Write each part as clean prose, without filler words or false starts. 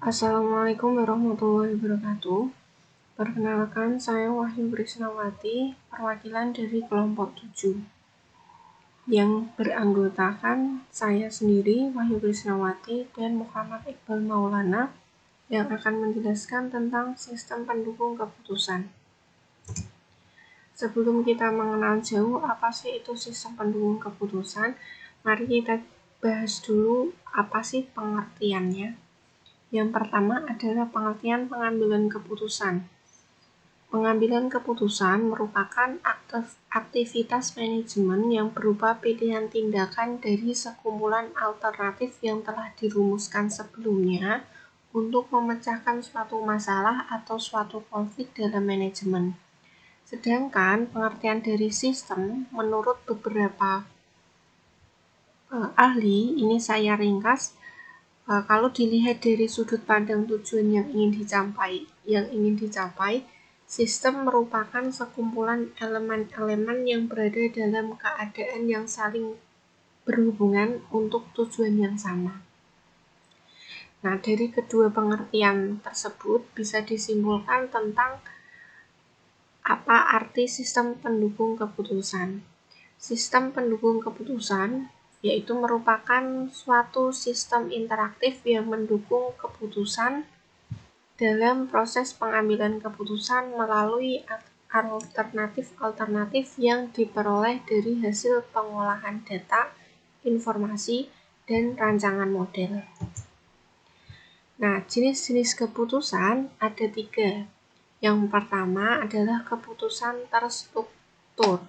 Assalamualaikum warahmatullahi wabarakatuh. Perkenalkan, saya Wahyu Krisnawati, perwakilan dari kelompok 7 yang beranggotakan saya sendiri, Wahyu Krisnawati, dan Muhammad Iqbal Maulana yang akan menjelaskan tentang sistem pendukung keputusan. Sebelum kita mengenal jauh apa sih itu sistem pendukung keputusan, mari kita bahas dulu apa sih pengertiannya. Yang pertama adalah pengertian pengambilan keputusan. Pengambilan keputusan merupakan aktivitas manajemen yang berupa pilihan tindakan dari sekumpulan alternatif yang telah dirumuskan sebelumnya untuk memecahkan suatu masalah atau suatu konflik dalam manajemen. Sedangkan pengertian dari sistem menurut beberapa ahli, ini saya ringkas. Kalau dilihat dari sudut pandang tujuan yang ingin dicapai, sistem merupakan sekumpulan elemen-elemen yang berada dalam keadaan yang saling berhubungan untuk tujuan yang sama. Nah, dari kedua pengertian tersebut bisa disimpulkan tentang apa arti sistem pendukung keputusan. Sistem pendukung keputusan yaitu merupakan suatu sistem interaktif yang mendukung keputusan dalam proses pengambilan keputusan melalui alternatif-alternatif yang diperoleh dari hasil pengolahan data, informasi, dan rancangan model. Nah, jenis-jenis keputusan ada 3. Yang pertama adalah keputusan terstruktur.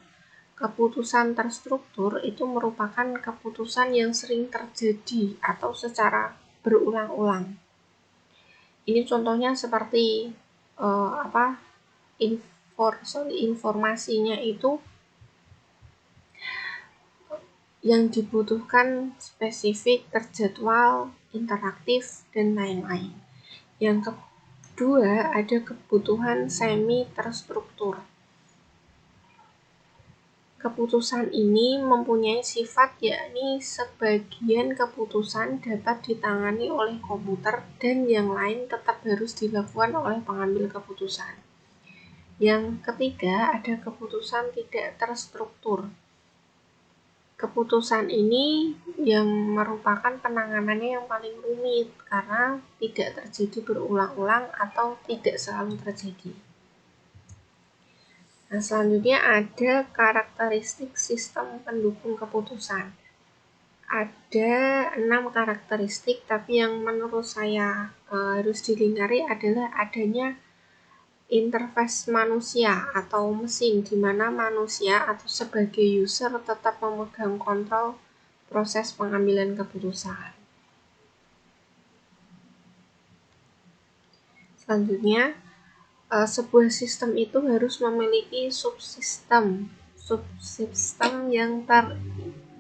Keputusan terstruktur itu merupakan keputusan yang sering terjadi atau secara berulang-ulang. Ini contohnya seperti informasinya itu yang dibutuhkan spesifik, terjadwal, interaktif, dan lain-lain. Yang kedua ada kebutuhan semi terstruktur. Keputusan ini mempunyai sifat yakni sebagian keputusan dapat ditangani oleh komputer dan yang lain tetap harus dilakukan oleh pengambil keputusan. Yang ketiga ada keputusan tidak terstruktur. Keputusan ini yang merupakan penanganannya yang paling rumit karena tidak terjadi berulang-ulang atau tidak selalu terjadi. Nah, selanjutnya ada karakteristik sistem pendukung keputusan. Ada 6 karakteristik, tapi yang menurut saya harus dilingkari adalah adanya interface manusia atau mesin, di mana manusia atau sebagai user tetap memegang kontrol proses pengambilan keputusan. Selanjutnya, sebuah sistem itu harus memiliki subsistem yang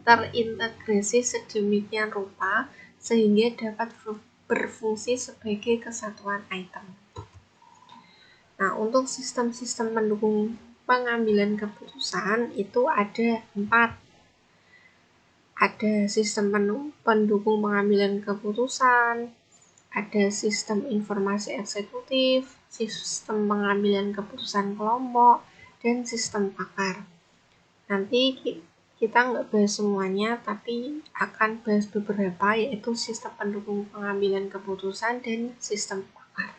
terintegrasi sedemikian rupa sehingga dapat berfungsi sebagai kesatuan item. Nah, untuk sistem-sistem pendukung pengambilan keputusan itu ada 4. Ada sistem pendukung pengambilan keputusan, ada sistem informasi eksekutif, sistem pengambilan keputusan kelompok, dan sistem pakar. Nanti kita nggak bahas semuanya, tapi akan bahas beberapa, yaitu sistem pendukung pengambilan keputusan dan sistem pakar.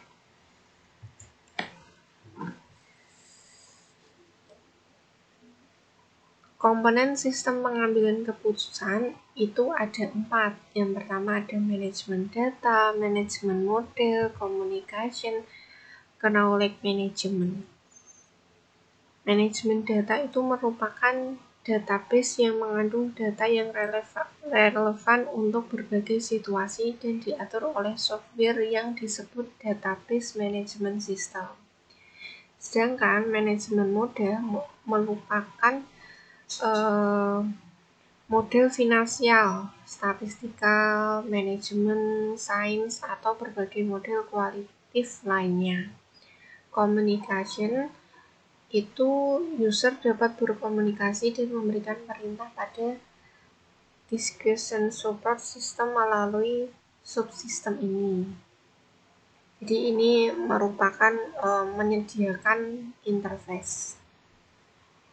Komponen sistem pengambilan keputusan itu ada 4. Yang pertama ada manajemen data, manajemen model, communication, knowledge management. Manajemen data itu merupakan database yang mengandung data yang relevan untuk berbagai situasi dan diatur oleh software yang disebut database management system. Sedangkan manajemen model merupakan model finansial, statistikal, manajemen, sains, atau berbagai model kualitatif lainnya. Communication itu user dapat berkomunikasi dan memberikan perintah pada discussion support system melalui subsistem ini. Jadi ini merupakan menyediakan interface.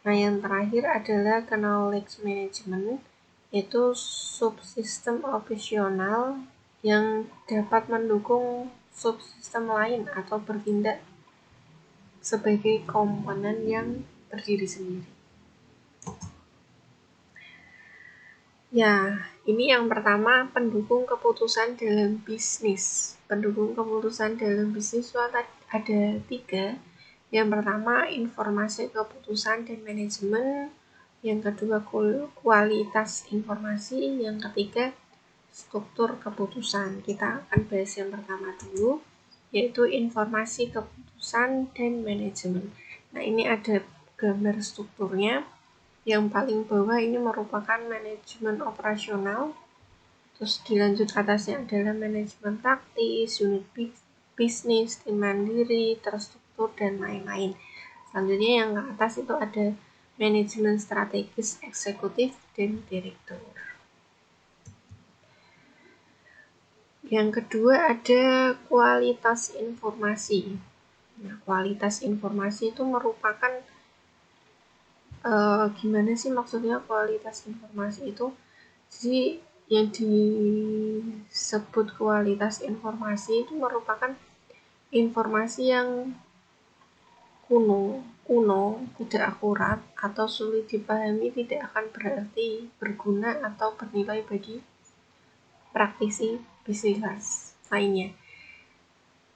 Nah, yang terakhir adalah knowledge management, yaitu subsistem operasional yang dapat mendukung subsistem lain atau bertindak sebagai komponen yang berdiri sendiri. Ya, ini yang pertama, pendukung keputusan dalam bisnis. Pendukung keputusan dalam bisnis itu ada 3. Yang pertama, informasi keputusan dan manajemen. Yang kedua, kualitas informasi. Yang ketiga, struktur keputusan. Kita akan bahas yang pertama dulu, yaitu informasi keputusan dan manajemen. Nah, ini ada gambar strukturnya. Yang paling bawah ini merupakan manajemen operasional, terus dilanjut atasnya adalah manajemen taktis, unit bisnis, tim mandiri, terstruktur, dan lain-lain. Selanjutnya yang ke atas itu ada manajemen strategis, eksekutif, dan direktur. Yang kedua ada kualitas informasi. Nah, kualitas informasi itu merupakan gimana sih maksudnya kualitas informasi itu? Jadi yang disebut kualitas informasi itu merupakan informasi yang kuno, tidak akurat, atau sulit dipahami, tidak akan berarti berguna atau bernilai bagi praktisi bisnis lainnya.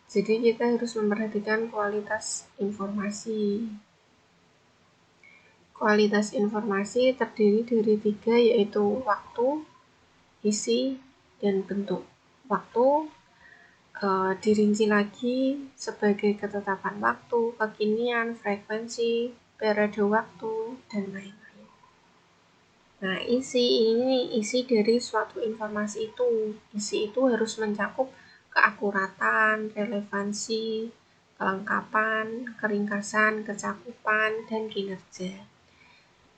Jadi kita harus memperhatikan kualitas informasi. Kualitas informasi terdiri dari 3, yaitu waktu, isi, dan bentuk. Waktu dirinci lagi sebagai ketetapan waktu, kekinian, frekuensi, periode waktu, dan lain-lain. Nah, isi dari suatu informasi itu. Isi itu harus mencakup keakuratan, relevansi, kelengkapan, keringkasan, kecakupan, dan kinerja.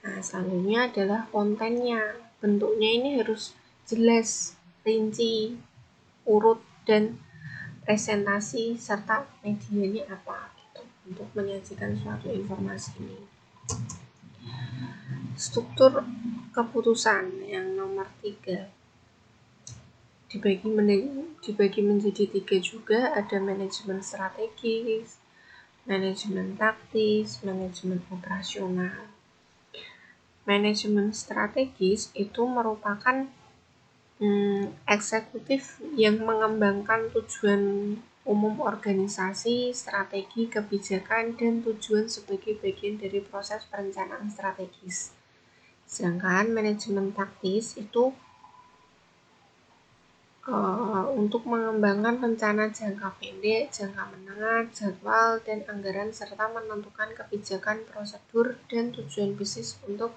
Nah, selanjutnya adalah kontennya. Bentuknya ini harus jelas, rinci, urut, dan presentasi, serta medianya apa gitu, untuk menyajikan suatu informasi ini. Struktur keputusan yang nomor 3 dibagi menjadi 3 juga, ada manajemen strategis, manajemen taktis, manajemen operasional. Manajemen strategis itu merupakan eksekutif yang mengembangkan tujuan umum organisasi, strategi, kebijakan, dan tujuan sebagai bagian dari proses perencanaan strategis. Sedangkan manajemen taktis itu untuk mengembangkan rencana jangka pendek, jangka menengah, jadwal, dan anggaran, serta menentukan kebijakan, prosedur, dan tujuan bisnis untuk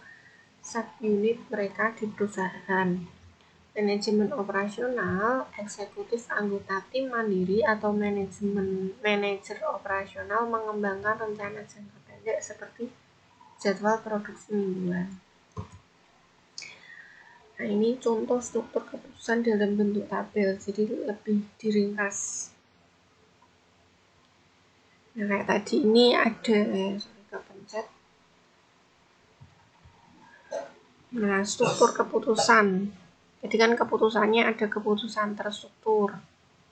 subunit mereka di perusahaan. Manajemen operasional, eksekutif anggota tim mandiri atau manajer operasional mengembangkan rencana jangka pendek seperti jadwal produksi mingguan. Nah, ini contoh struktur keputusan dalam bentuk tabel, jadi lebih diringkas. Nah, kayak tadi ini ada kepencet. Nah, struktur keputusan. Jadi kan keputusannya ada keputusan terstruktur.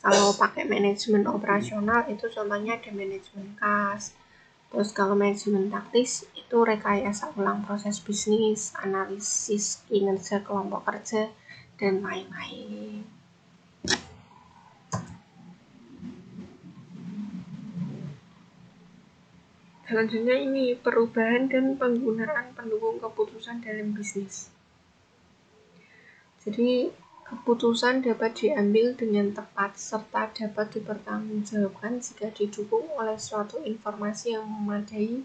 Kalau pakai manajemen operasional itu contohnya ada manajemen kas. Terus kalau manajemen taktis itu rekayasa ulang proses bisnis, analisis kinerja kelompok kerja, dan lain-lain. Selanjutnya ini perubahan dan penggunaan pendukung keputusan dalam bisnis. Jadi keputusan dapat diambil dengan tepat serta dapat dipertanggungjawabkan jika didukung oleh suatu informasi yang memadai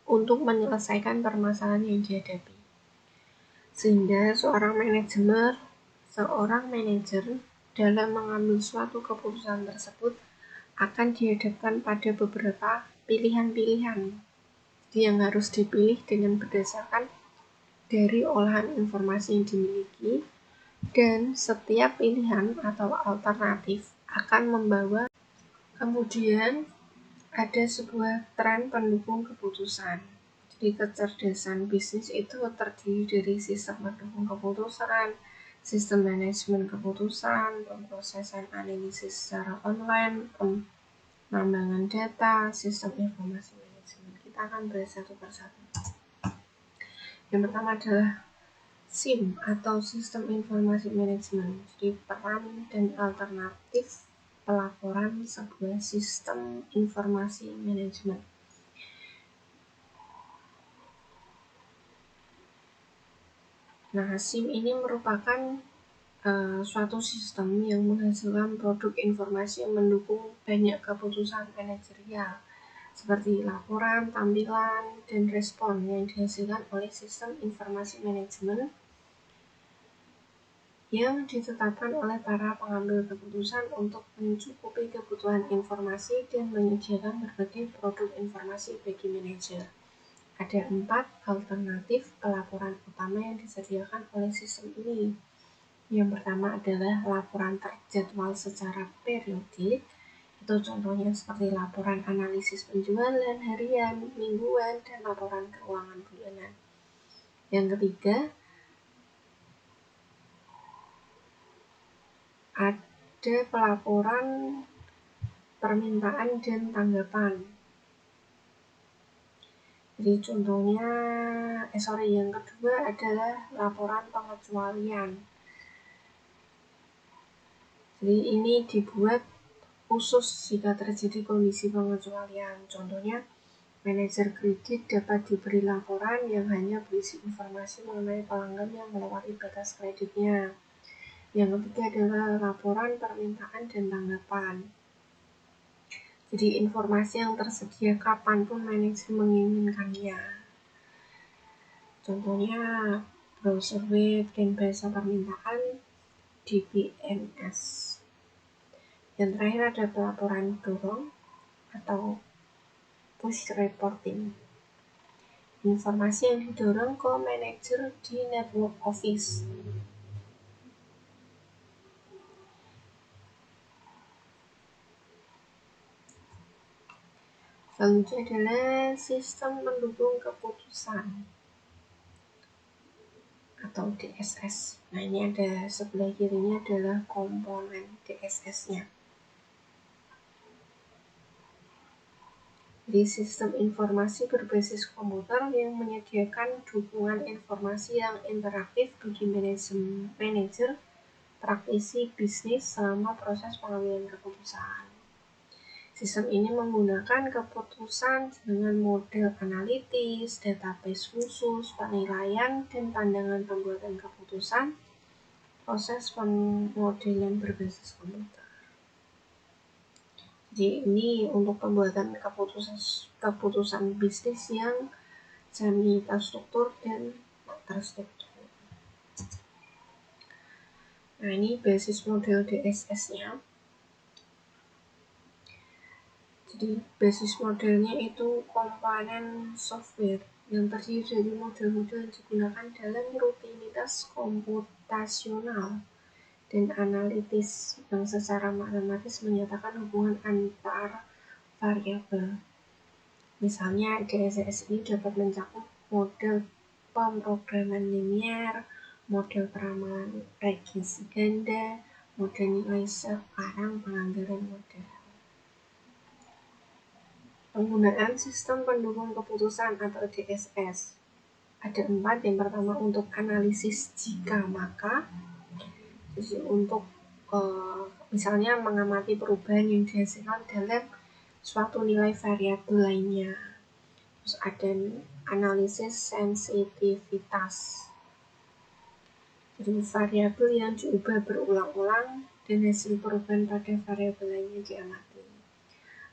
untuk menyelesaikan permasalahan yang dihadapi. Sehingga seorang manajer dalam mengambil suatu keputusan tersebut akan dihadapkan pada beberapa pilihan-pilihan yang harus dipilih dengan berdasarkan dari olahan informasi yang dimiliki, dan setiap pilihan atau alternatif akan membawa Kemudian ada sebuah tren pendukung keputusan. Jadi kecerdasan bisnis itu terdiri dari sistem pendukung keputusan, sistem manajemen keputusan, pemrosesan analisis secara online, penambangan data, sistem informasi manajemen. Kita akan bahas satu persatu. Yang pertama adalah SIM atau Sistem Informasi Manajemen. Jadi peran dan alternatif pelaporan sebuah sistem informasi manajemen. Nah, SIM ini merupakan suatu sistem yang menghasilkan produk informasi yang mendukung banyak keputusan manajerial seperti laporan, tampilan, dan respon yang dihasilkan oleh sistem informasi manajemen yang ditetapkan oleh para pengambil keputusan untuk mencukupi kebutuhan informasi dan menyediakan berbagai produk informasi bagi manajer. Ada 4 alternatif pelaporan utama yang disediakan oleh sistem ini. Yang pertama adalah laporan terjadwal secara periodik. Itu contohnya seperti laporan analisis penjualan harian, mingguan, dan laporan keuangan bulanan. Yang ketiga, ada pelaporan permintaan dan tanggapan. Jadi contohnya, yang kedua adalah laporan pengecualian. Jadi ini dibuat khusus jika terjadi kondisi pengecualian. Contohnya, manajer kredit dapat diberi laporan yang hanya berisi informasi mengenai pelanggan yang melewati batas kreditnya. Yang ketiga adalah laporan permintaan dan tanggapan. Jadi informasi yang tersedia kapanpun manajer menginginkannya. Contohnya browser web dan bahasa permintaan DBMS. Yang terakhir ada pelaporan dorong atau push reporting. Informasi yang didorong ke manajer di network office. Selanjutnya adalah sistem pendukung keputusan atau DSS. Nah, ini ada sebelah kirinya adalah komponen DSS-nya. Di sistem informasi berbasis komputer yang menyediakan dukungan informasi yang interaktif bagi manajer, praktisi bisnis selama proses pengambilan keputusan. Sistem ini menggunakan keputusan dengan model analitis, database khusus, penilaian, dan pandangan pembuatan keputusan, proses pemodelan berbasis komputer. Jadi ini untuk pembuatan keputusan bisnis yang semi terstruktur dan terstruktur. Nah, ini basis model DSS-nya. Jadi basis modelnya itu komponen software yang terdiri dari model-model yang digunakan dalam rutinitas komputasional dan analitis yang secara matematis menyatakan hubungan antar variabel. Misalnya, DSS ini dapat mencakup model pemrograman linier, model peramalan regresi ganda, model nilai sekarang penganggaran model. Penggunaan sistem pendukung keputusan atau DSS. Ada 4. Yang pertama untuk analisis jika maka. Jadi untuk misalnya mengamati perubahan yang dihasilkan dalam suatu nilai variabel lainnya. Terus ada analisis sensitivitas. Jadi variabel yang diubah berulang-ulang dan hasil perubahan pada variabel lainnya diamati.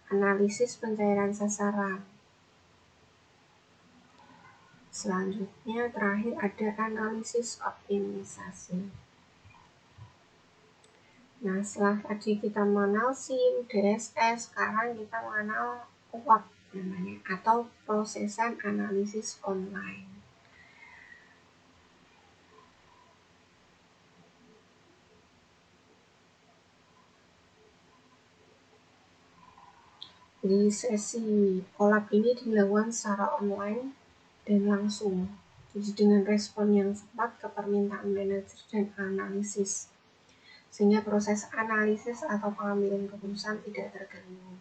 Analisis pencairan sasaran. Selanjutnya terakhir ada analisis optimisasi. Nah, setelah tadi kita mengenal SIM, DSS, sekarang kita mengenal UAP namanya, atau prosesan analisis online. Jadi sesi kolab ini dilakukan secara online dan langsung. Jadi dengan respon yang cepat ke permintaan manajer dan analisis, sehingga proses analisis atau pengambilan keputusan tidak terganggu.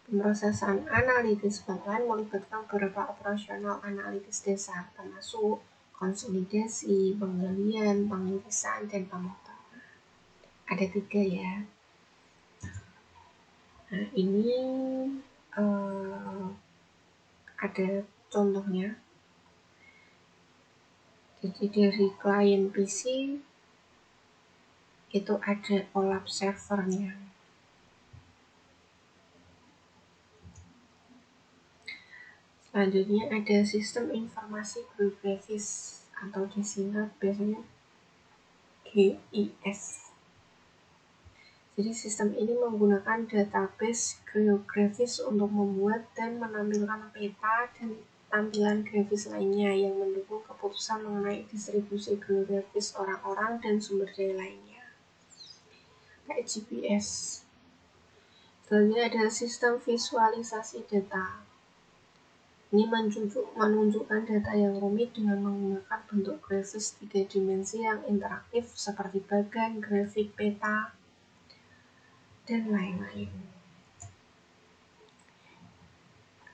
Pemrosesan analitis frontline melibatkan beberapa operasional analitis dasar, termasuk konsolidasi, penggalian, pengirisan, dan pemotongan. Ada 3 ya. Nah, ini ada contohnya. Jadi dari klien PC itu ada OLAP servernya. Selanjutnya ada sistem informasi geografis atau disingkat biasanya GIS. Jadi sistem ini menggunakan database geografis untuk membuat dan menampilkan peta dan tampilan grafis lainnya yang mendukung keputusan mengenai distribusi geografis orang-orang dan sumber daya lainnya. Kayak GPS. Selanjutnya ada sistem visualisasi data. Ini menunjukkan data yang rumit dengan menggunakan bentuk grafis 3 dimensi yang interaktif seperti bagan, grafik, peta, dan lain-lain.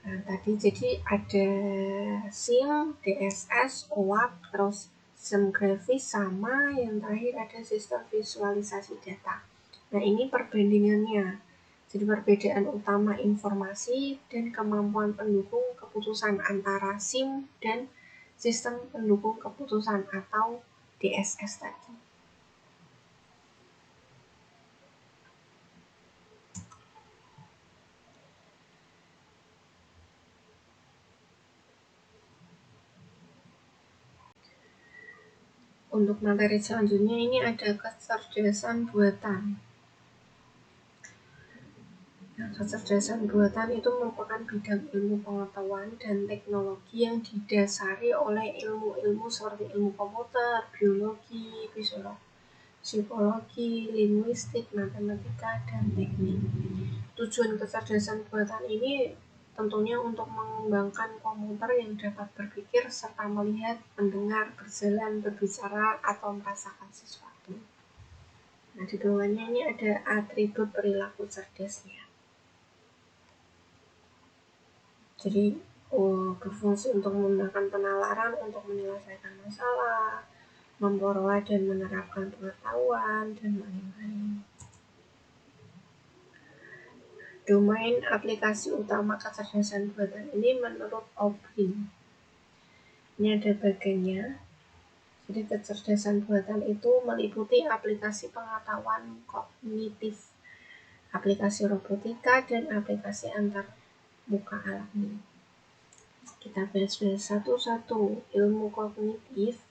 Nah, tadi jadi ada SIM, DSS, OAP, terus sistem grafis sama, yang terakhir ada sistem visualisasi data. Nah, ini perbandingannya. Jadi perbedaan utama informasi dan kemampuan pendukung keputusan antara SIM dan sistem pendukung keputusan atau DSS tadi. Untuk materi selanjutnya ini ada kecerdasan buatan. Nah, kecerdasan buatan itu merupakan bidang ilmu pengetahuan dan teknologi yang didasari oleh ilmu-ilmu seperti ilmu komputer, biologi, psikologi, linguistik, matematika, dan teknik. Tujuan kecerdasan buatan ini tentunya untuk mengembangkan komputer yang dapat berpikir serta melihat, mendengar, berjalan, berbicara, atau merasakan sesuatu. Nah, di bawahnya ini ada atribut perilaku cerdasnya. Jadi berfungsi untuk menggunakan penalaran untuk menyelesaikan masalah, memperoleh dan menerapkan pengetahuan, dan lain-lain. Domain aplikasi utama kecerdasan buatan ini menurut O'Brien. Ini ada bagiannya. Jadi kecerdasan buatan itu meliputi aplikasi pengetahuan kognitif, aplikasi robotika, dan aplikasi antar muka alami. Kita bahas satu-satu. Ilmu kognitif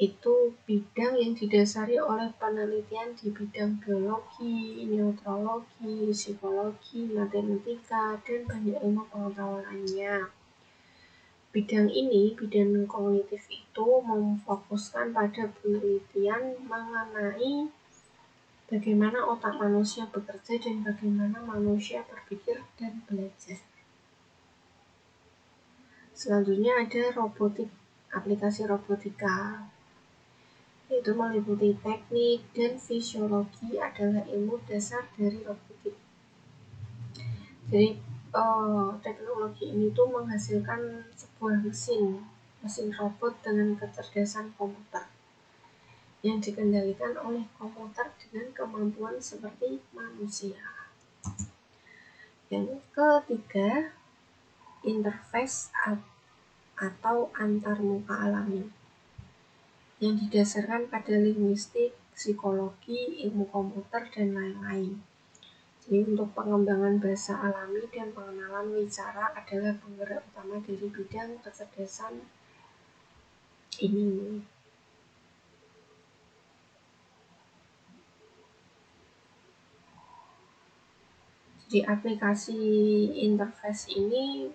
itu bidang yang didasari oleh penelitian di bidang biologi, neurologi, psikologi, matematika, dan banyak ilmu pengetahuan lainnya. Bidang kognitif itu memfokuskan pada penelitian mengenai bagaimana otak manusia bekerja dan bagaimana manusia berpikir dan belajar. Selanjutnya ada robotik, aplikasi robotika. Itu meliputi teknik dan fisiologi adalah ilmu dasar dari robotik. Jadi teknologi ini tuh menghasilkan sebuah mesin robot dengan kecerdasan komputer yang dikendalikan oleh komputer dengan kemampuan seperti manusia. Yang ketiga, interface atau antarmuka alami yang didasarkan pada linguistik, psikologi, ilmu komputer, dan lain-lain. Jadi untuk pengembangan bahasa alami dan pengenalan wicara adalah penggerak utama dari bidang kecerdasan ini. Jadi aplikasi interface ini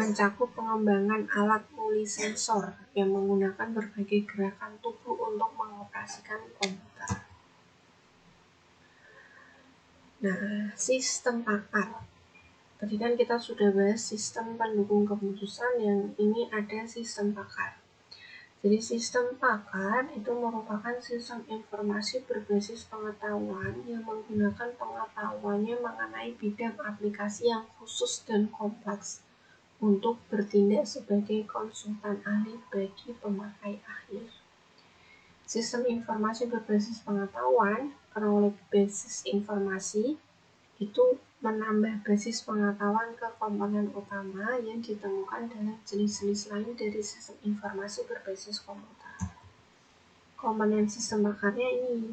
mencakup pengembangan alat mulisensor yang menggunakan berbagai gerakan tubuh untuk mengoperasikan komputer. Nah, sistem pakar. Tadi kan kita sudah bahas sistem pendukung keputusan, yang ini ada sistem pakar. Jadi sistem pakar itu merupakan sistem informasi berbasis pengetahuan yang menggunakan pengetahuannya mengenai bidang aplikasi yang khusus dan kompleks untuk bertindak sebagai konsultan ahli bagi pemakai akhir. Sistem informasi berbasis pengetahuan, knowledge basis informasi, itu menambah basis pengetahuan ke komponen utama yang ditemukan dalam jenis-jenis lain dari sistem informasi berbasis komputer. Komponen sistem pakarnya ini,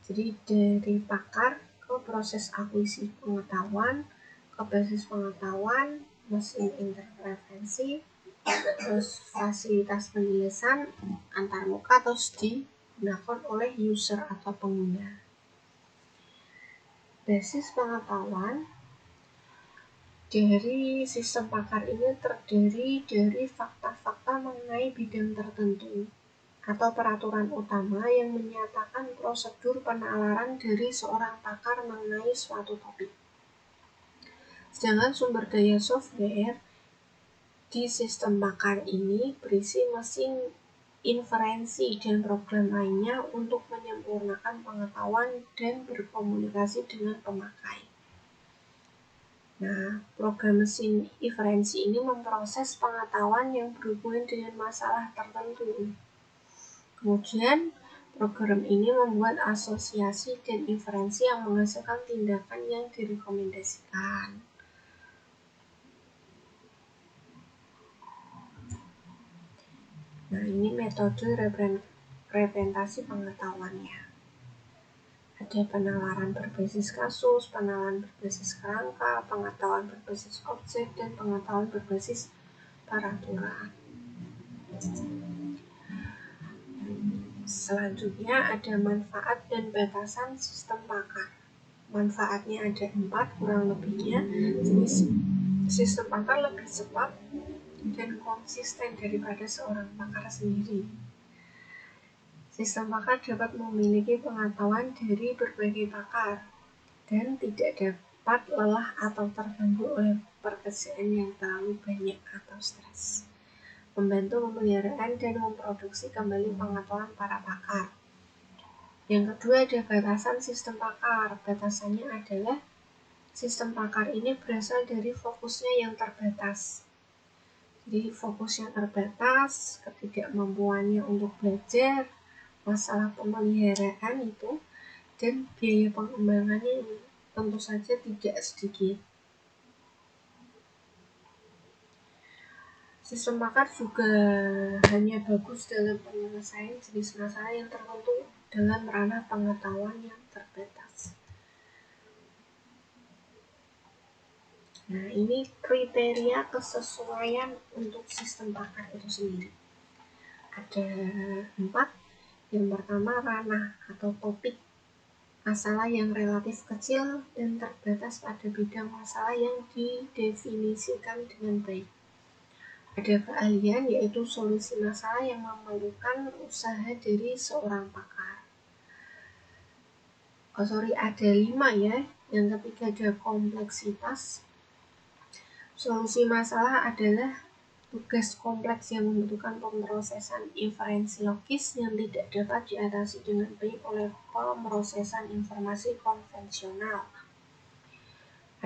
jadi dari pakar ke proses akuisisi pengetahuan, ke basis pengetahuan, mesin interferensi, terus fasilitas penjelasan antarmuka terus digunakan oleh user atau pengguna. Basis pengetahuan dari sistem pakar ini terdiri dari fakta-fakta mengenai bidang tertentu atau peraturan utama yang menyatakan prosedur penalaran dari seorang pakar mengenai suatu topik. Sedangkan sumber daya software di sistem pakar ini berisi mesin inferensi dan program lainnya untuk menyempurnakan pengetahuan dan berkomunikasi dengan pemakai. Nah, program mesin inferensi ini memproses pengetahuan yang berhubungan dengan masalah tertentu. Kemudian, program ini membuat asosiasi dan inferensi yang menghasilkan tindakan yang direkomendasikan. Nah, ini metode representasi pengetahuannya. Ada penalaran berbasis kasus, penalaran berbasis kerangka, pengetahuan berbasis objek, dan pengetahuan berbasis peraturan. Selanjutnya ada manfaat dan batasan sistem pakar. Manfaatnya ada 4 kurang lebihnya. Jenis sistem pakar lebih cepat dan konsisten daripada seorang pakar sendiri. Sistem pakar dapat memiliki pengetahuan dari berbagai pakar dan tidak dapat lelah atau terganggu oleh pekerjaan yang terlalu banyak atau stres. Membantu pemeliharaan dan memproduksi kembali pengetahuan para pakar. Yang kedua ada batasan sistem pakar. Batasannya adalah sistem pakar ini berasal dari fokusnya yang terbatas. Jadi fokusnya terbatas, ketidakmampuannya untuk belajar, masalah pemeliharaan itu, dan biaya pengembangannya tentu saja tidak sedikit. Sistem pakar juga hanya bagus dalam penyelesaian jenis masalah yang tertentu dalam ranah pengetahuan yang terbatas. Nah, ini kriteria kesesuaian untuk sistem pakar itu sendiri. Ada 4. Yang pertama, ranah atau topik masalah yang relatif kecil dan terbatas pada bidang masalah yang didefinisikan dengan baik. Ada keahlian, yaitu solusi masalah yang memerlukan usaha dari seorang pakar. Ada 5 ya. Yang ketiga ada kompleksitas. Solusi masalah adalah tugas kompleks yang membutuhkan pemrosesan inferensi logis yang tidak dapat diatasi dengan baik oleh pemrosesan informasi konvensional.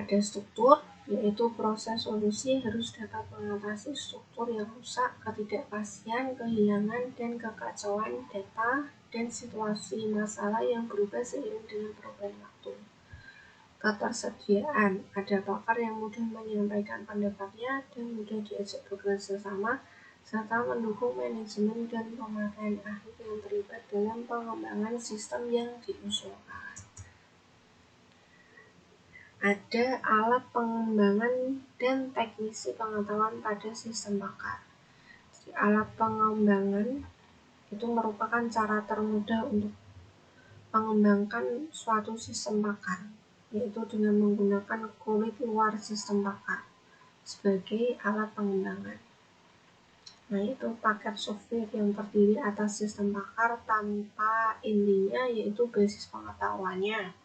Ada struktur, yaitu proses solusi harus dapat mengatasi struktur yang rusak, ketidakpastian, kehilangan, dan kekacauan data dan situasi masalah yang berubah seiring dengan perubahan waktu. Ketersediaan, ada pakar yang mudah menyampaikan pendapatnya dan mudah diajak bekerja sama, serta mendukung manajemen dan pemakaian ahli yang terlibat dalam pengembangan sistem yang diusulkan. Ada alat pengembangan dan teknisi pengetahuan pada sistem pakar. Jadi, alat pengembangan itu merupakan cara termudah untuk mengembangkan suatu sistem pakar, yaitu dengan menggunakan kulit luar sistem pakar sebagai alat pengembangan. Nah, itu paket software yang terdiri atas sistem pakar tanpa intinya, yaitu basis pengetahuannya.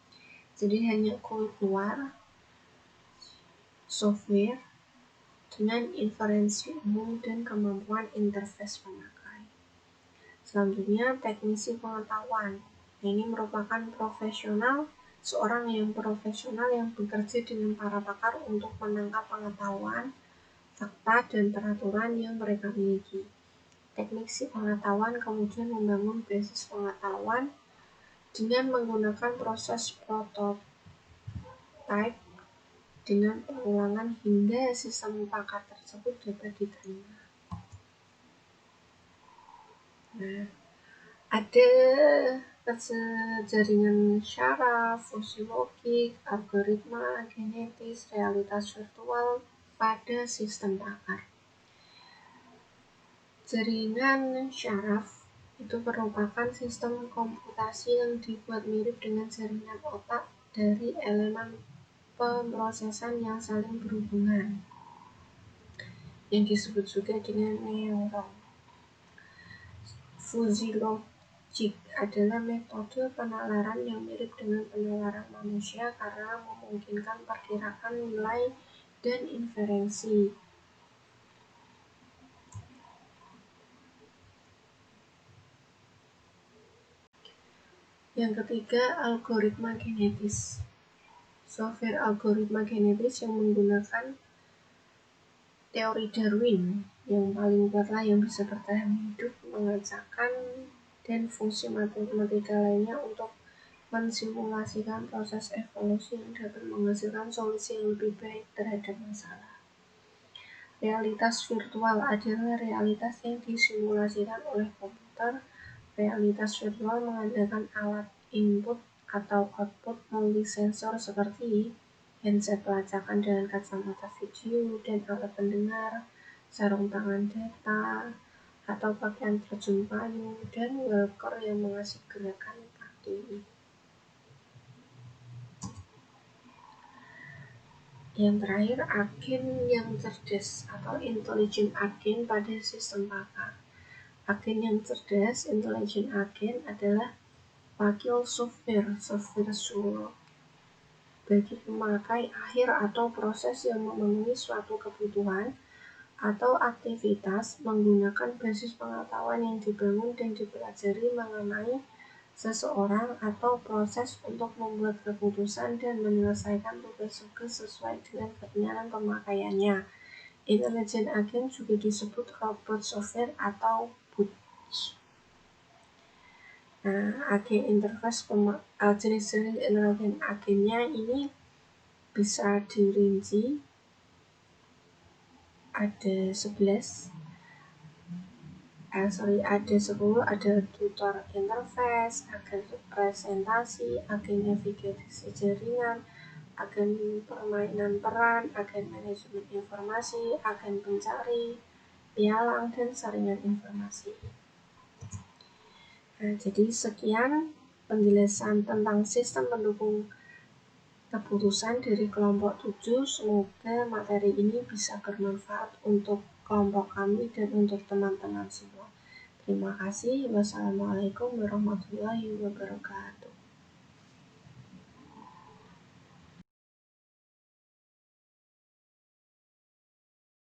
Jadi hanya kulit luar software dengan inferensi umum dan kemampuan interface pemakai. Selanjutnya, teknisi pengetahuan. Ini merupakan seorang yang profesional yang bekerja dengan para pakar untuk menangkap pengetahuan, fakta, dan peraturan yang mereka miliki. Teknisi pengetahuan kemudian membangun basis pengetahuan dengan menggunakan proses prototype dengan pengulangan hingga sistem pakar tersebut dapat diterima. Nah, ada jaringan syaraf, fungsi logik, algoritma, genetis, realitas virtual pada sistem pakar. Jaringan syaraf itu merupakan sistem komputasi yang dibuat mirip dengan jaringan otak dari elemen pemrosesan yang saling berhubungan, yang disebut juga dengan neuron. Fuzzy logic adalah metode penalaran yang mirip dengan penalaran manusia karena memungkinkan perkiraan nilai dan inferensi. Yang ketiga, algoritma genetis. Software algoritma genetis yang menggunakan teori Darwin yang paling parah yang bisa bertahan hidup, mengacakkan, dan fungsi matematika lainnya untuk mensimulasikan proses evolusi yang dapat menghasilkan solusi yang lebih baik terhadap masalah. Realitas virtual adalah realitas yang disimulasikan oleh komputer. Realitas virtual mengandalkan alat input atau output multisensor seperti headset pelacakan dengan kacamata video dan alat pendengar, sarung tangan data, atau pakaian terjun payung, dan walker yang mengasih gerakan kaki. Yang terakhir, agen yang cerdas atau intelligent agen pada sistem pakar. Agen yang cerdas, intelligent agen, adalah wakil software suruh bagi pemakai akhir atau proses yang memenuhi suatu kebutuhan atau aktivitas menggunakan basis pengetahuan yang dibangun dan dipelajari mengenai seseorang atau proses untuk membuat keputusan dan menyelesaikan tugas-tugas sesuai dengan keinginan pemakaiannya. Intelligent agent juga disebut robot software atau bots. Nah, agen interface jenis-jenis intelligent agennya ini bisa dirinci ada 10, ada tutor interface, agen presentasi, agen navigasi jaringan, agen permainan peran, agen manajemen informasi, agen pencari, pialang, dan saringan informasi. Nah, jadi sekian penjelasan tentang sistem pendukung keputusan dari kelompok 7. Semoga materi ini bisa bermanfaat untuk kelompok kami dan untuk teman-teman semua. Terima kasih. Wassalamualaikum warahmatullahi wabarakatuh.